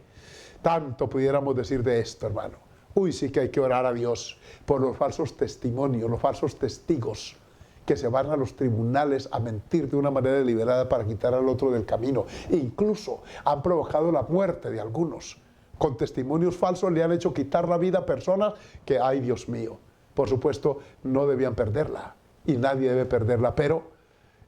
Tanto pudiéramos decir de esto, hermano. Uy, sí que hay que orar a Dios por los falsos testimonios, los falsos testigos que se van a los tribunales a mentir de una manera deliberada para quitar al otro del camino. Incluso han provocado la muerte de algunos. Con testimonios falsos le han hecho quitar la vida a personas que, ay Dios mío, por supuesto no debían perderla y nadie debe perderla, pero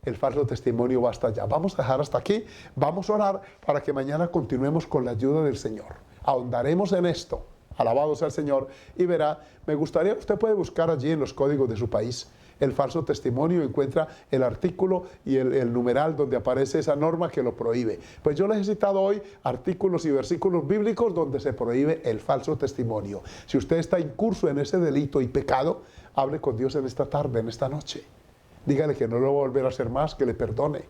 el falso testimonio va hasta allá. Vamos a dejar hasta aquí, vamos a orar para que mañana continuemos con la ayuda del Señor. Ahondaremos en esto. Alabado sea el Señor, y verá, me gustaría, usted puede buscar allí en los códigos de su país el falso testimonio, encuentra el artículo y el numeral donde aparece esa norma que lo prohíbe. Pues yo les he citado hoy artículos y versículos bíblicos donde se prohíbe el falso testimonio. Si usted está incurso en ese delito y pecado, hable con Dios en esta tarde, en esta noche. Dígale que no lo va a volver a hacer más, que le perdone.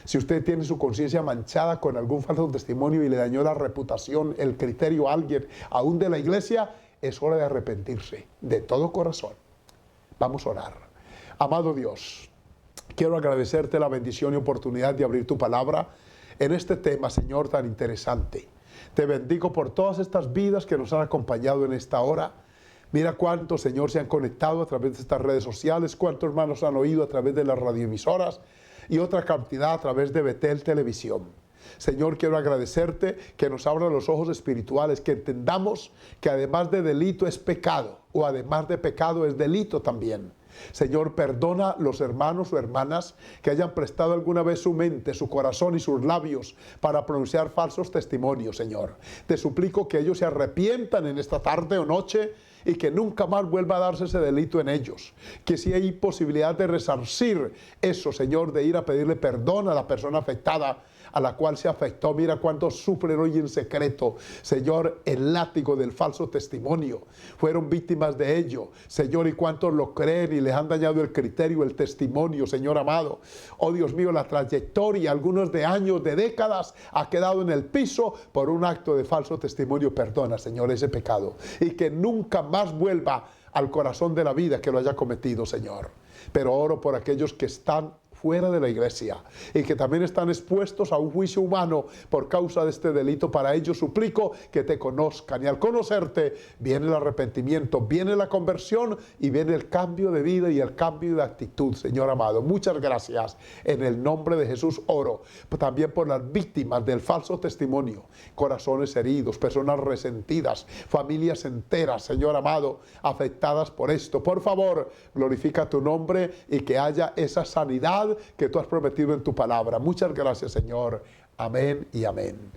Si usted tiene su conciencia manchada con algún falso testimonio y le dañó la reputación, el criterio a alguien, aún de la iglesia, es hora de arrepentirse de todo corazón. Vamos a orar. Amado Dios, quiero agradecerte la bendición y oportunidad de abrir tu palabra en este tema, Señor, tan interesante. Te bendigo por todas estas vidas que nos han acompañado en esta hora. Mira cuántos, Señor, se han conectado a través de estas redes sociales, cuántos hermanos han oído a través de las radioemisoras y otra cantidad a través de Betel Televisión. Señor, quiero agradecerte que nos abra los ojos espirituales, que entendamos que además de delito es pecado, o además de pecado es delito también. Señor, perdona los hermanos o hermanas que hayan prestado alguna vez su mente, su corazón y sus labios para pronunciar falsos testimonios, Señor. Te suplico que ellos se arrepientan en esta tarde o noche y que nunca más vuelva a darse ese delito en ellos. Que si hay posibilidad de resarcir eso, Señor, de ir a pedirle perdón a la persona afectada, a la cual se afectó. Mira cuántos sufren hoy en secreto, Señor, el látigo del falso testimonio. Fueron víctimas de ello, Señor, y cuántos lo creen y les han dañado el criterio, el testimonio, Señor amado. Oh Dios mío, la trayectoria, algunos de años, de décadas, ha quedado en el piso por un acto de falso testimonio. Perdona, Señor, ese pecado, y que nunca más vuelva al corazón de la vida que lo haya cometido, Señor. Pero oro por aquellos que están fuera de la iglesia y que también están expuestos a un juicio humano por causa de este delito. Para ellos suplico que te conozcan, y al conocerte viene el arrepentimiento, viene la conversión y viene el cambio de vida y el cambio de actitud. Señor amado, muchas gracias. En el nombre de Jesús oro también por las víctimas del falso testimonio, corazones heridos, personas resentidas, familias enteras, Señor amado, afectadas por esto. Por favor, glorifica tu nombre y que haya esa sanidad que tú has prometido en tu palabra. Muchas gracias, Señor. Amén y amén.